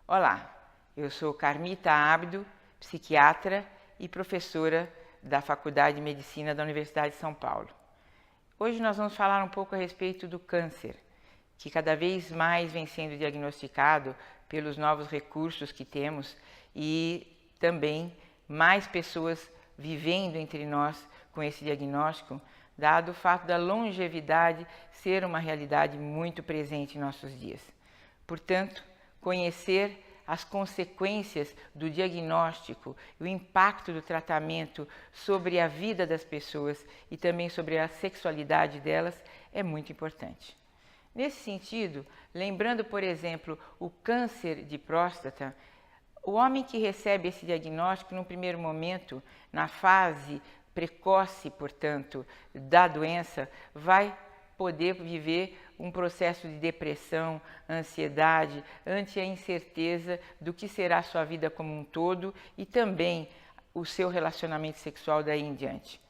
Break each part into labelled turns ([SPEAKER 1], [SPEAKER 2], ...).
[SPEAKER 1] Olá, eu sou Carmita Abdo, psiquiatra e professora da Faculdade de Medicina da Universidade de São Paulo. Hoje nós vamos falar um pouco a respeito do câncer, que cada vez mais vem sendo diagnosticado pelos novos recursos que temos e também mais pessoas vivendo entre nós com esse diagnóstico, dado o fato da longevidade ser uma realidade muito presente em nossos dias. Portanto, conhecer as consequências do diagnóstico e o impacto do tratamento sobre a vida das pessoas e também sobre a sexualidade delas é muito importante. Nesse sentido, lembrando, por exemplo, o câncer de próstata, o homem que recebe esse diagnóstico, num primeiro momento, na fase precoce, portanto, da doença, vai poder viver um processo de depressão, ansiedade, ante a incerteza do que será a sua vida como um todo e também o seu relacionamento sexual daí em diante.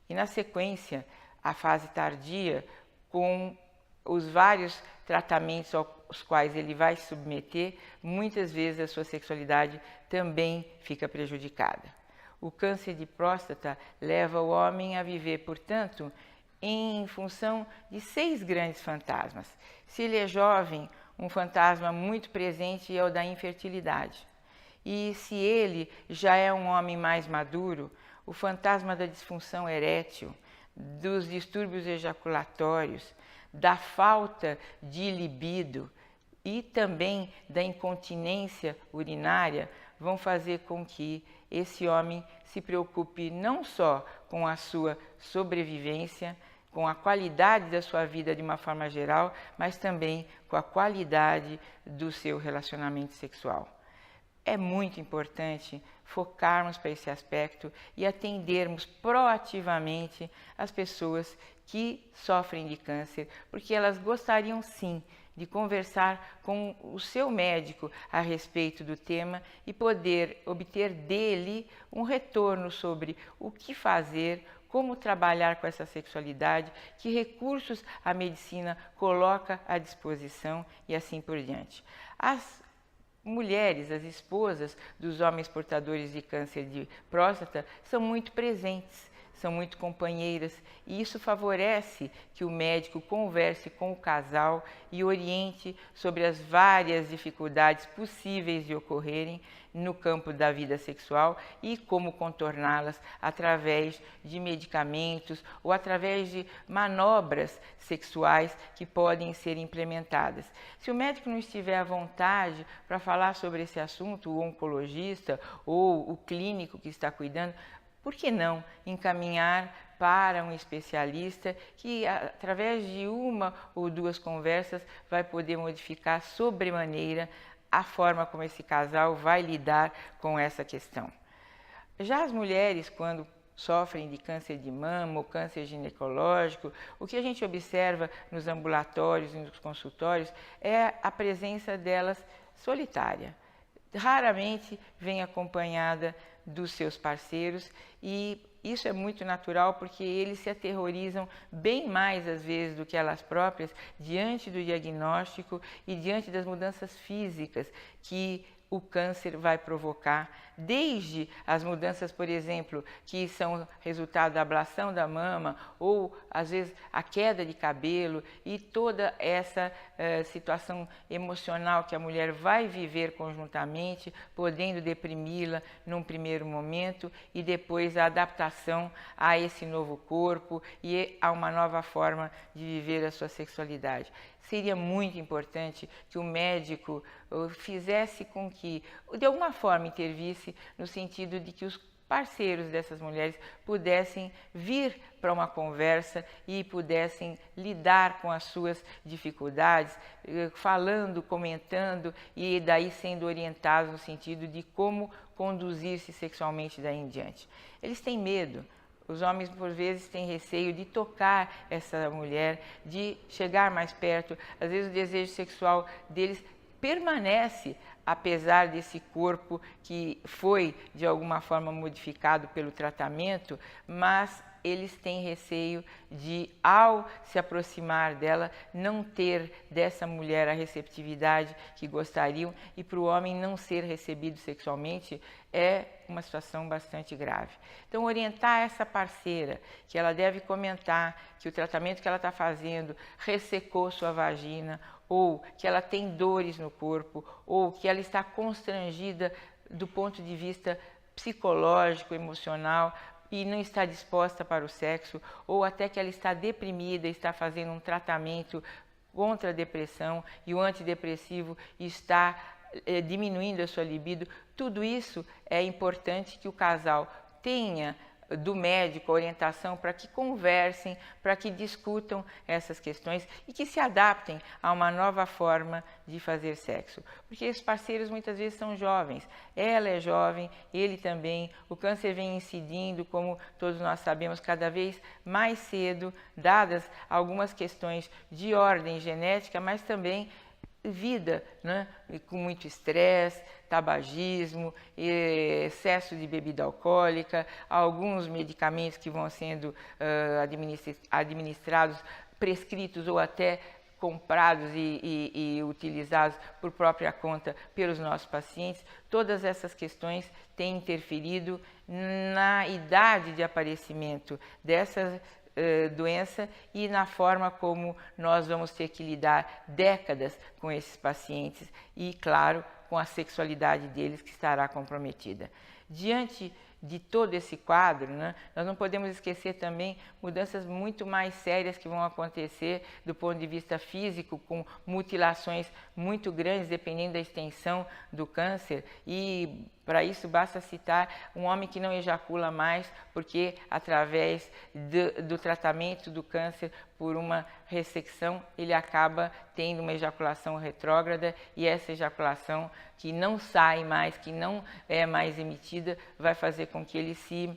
[SPEAKER 1] E na sequência, a fase tardia, com os vários tratamentos aos quais ele vai se submeter, muitas vezes a sua sexualidade também fica prejudicada. O câncer de próstata leva o homem a viver, portanto, em função de 6 grandes fantasmas. Se ele é jovem, um fantasma muito presente é o da infertilidade. E se ele já é um homem mais maduro, o fantasma da disfunção erétil, dos distúrbios ejaculatórios, da falta de libido e também da incontinência urinária vão fazer com que esse homem se preocupe não só com a sua sobrevivência, com a qualidade da sua vida de uma forma geral, mas também com a qualidade do seu relacionamento sexual. É muito importante focarmos para esse aspecto e atendermos proativamente as pessoas que sofrem de câncer, porque elas gostariam sim de conversar com o seu médico a respeito do tema e poder obter dele um retorno sobre o que fazer, como trabalhar com essa sexualidade, que recursos a medicina coloca à disposição e assim por diante. As mulheres, as esposas dos homens portadores de câncer de próstata são muito presentes, são muito companheiras e isso favorece que o médico converse com o casal e oriente sobre as várias dificuldades possíveis de ocorrerem no campo da vida sexual e como contorná-las através de medicamentos ou através de manobras sexuais que podem ser implementadas. Se o médico não estiver à vontade para falar sobre esse assunto, o oncologista ou o clínico que está cuidando, por que não encaminhar para um especialista que, através de uma ou 2 conversas, vai poder modificar sobremaneira a forma como esse casal vai lidar com essa questão. Já as mulheres, quando sofrem de câncer de mama ou câncer ginecológico, o que a gente observa nos ambulatórios e nos consultórios é a presença delas solitária. Raramente vem acompanhada dos seus parceiros e isso é muito natural porque eles se aterrorizam bem mais às vezes do que elas próprias diante do diagnóstico e diante das mudanças físicas que o câncer vai provocar, desde as mudanças, por exemplo, que são resultado da ablação da mama ou, às vezes, a queda de cabelo e toda essa situação emocional que a mulher vai viver conjuntamente, podendo deprimi-la num primeiro momento e depois a adaptação a esse novo corpo e a uma nova forma de viver a sua sexualidade. Seria muito importante que o médico fizesse com que, de alguma forma, intervisse no sentido de que os parceiros dessas mulheres pudessem vir para uma conversa e pudessem lidar com as suas dificuldades, falando, comentando e daí sendo orientados no sentido de como conduzir-se sexualmente daí em diante. Eles têm medo. Os homens, por vezes, têm receio de tocar essa mulher, de chegar mais perto. Às vezes, o desejo sexual deles permanece, apesar desse corpo que foi, de alguma forma, modificado pelo tratamento, mas eles têm receio de, ao se aproximar dela, não ter dessa mulher a receptividade que gostariam, e para o homem não ser recebido sexualmente é uma situação bastante grave. Então, orientar essa parceira que ela deve comentar que o tratamento que ela está fazendo ressecou sua vagina, ou que ela tem dores no corpo, ou que ela está constrangida do ponto de vista psicológico, emocional, e não está disposta para o sexo, ou até que ela está deprimida, está fazendo um tratamento contra a depressão e o antidepressivo está diminuindo a sua libido. Tudo isso é importante que o casal tenha do médico a orientação para que conversem, para que discutam essas questões e que se adaptem a uma nova forma de fazer sexo. Porque esses parceiros muitas vezes são jovens, ela é jovem, ele também, o câncer vem incidindo, como todos nós sabemos, cada vez mais cedo, dadas algumas questões de ordem genética, mas também vida, né? Com muito estresse, tabagismo, excesso de bebida alcoólica, alguns medicamentos que vão sendo administrados, prescritos ou até comprados e utilizados por própria conta pelos nossos pacientes. Todas essas questões têm interferido na idade de aparecimento dessas doença e na forma como nós vamos ter que lidar décadas com esses pacientes e, claro, com a sexualidade deles que estará comprometida. Diante de todo esse quadro, né, nós não podemos esquecer também mudanças muito mais sérias que vão acontecer do ponto de vista físico, com mutilações muito grandes, dependendo da extensão do câncer, e para isso basta citar um homem que não ejacula mais, porque através do tratamento do câncer por uma ressecção, ele acaba tendo uma ejaculação retrógrada, e essa ejaculação que não sai mais, que não é mais emitida, vai fazer com que ele se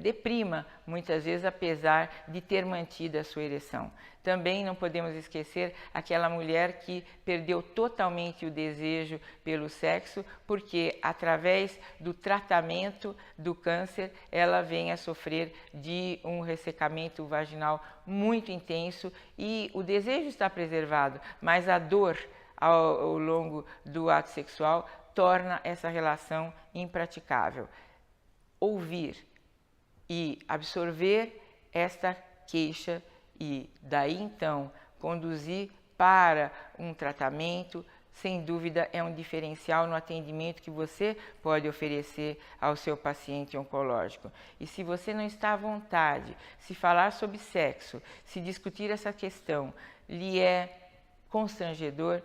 [SPEAKER 1] deprima, muitas vezes, apesar de ter mantido a sua ereção. Também não podemos esquecer aquela mulher que perdeu totalmente o desejo pelo sexo, porque através do tratamento do câncer, ela vem a sofrer de um ressecamento vaginal muito intenso e o desejo está preservado, mas a dor ao longo do ato sexual torna essa relação impraticável. Ouvir e absorver esta queixa e daí então conduzir para um tratamento, sem dúvida é um diferencial no atendimento que você pode oferecer ao seu paciente oncológico. E se você não está à vontade, se falar sobre sexo, se discutir essa questão lhe é constrangedor,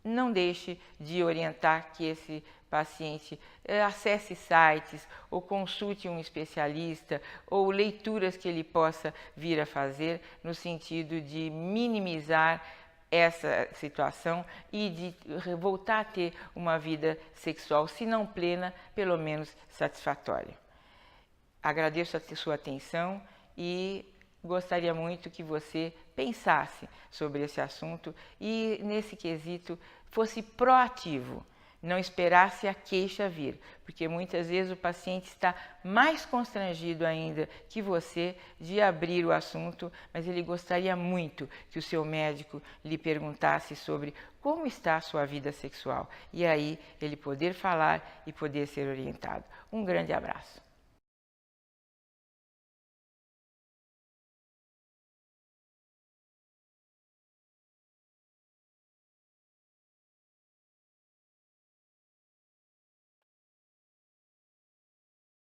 [SPEAKER 1] não deixe de orientar que esse paciente acesse sites ou consulte um especialista ou leituras que ele possa vir a fazer no sentido de minimizar essa situação e de voltar a ter uma vida sexual, se não plena, pelo menos satisfatória. Agradeço a sua atenção e gostaria muito que você pensasse sobre esse assunto e, nesse quesito, fosse proativo. Não esperasse a queixa vir, porque muitas vezes o paciente está mais constrangido ainda que você de abrir o assunto, mas ele gostaria muito que o seu médico lhe perguntasse sobre como está a sua vida sexual e aí ele poder falar e poder ser orientado. Um grande abraço.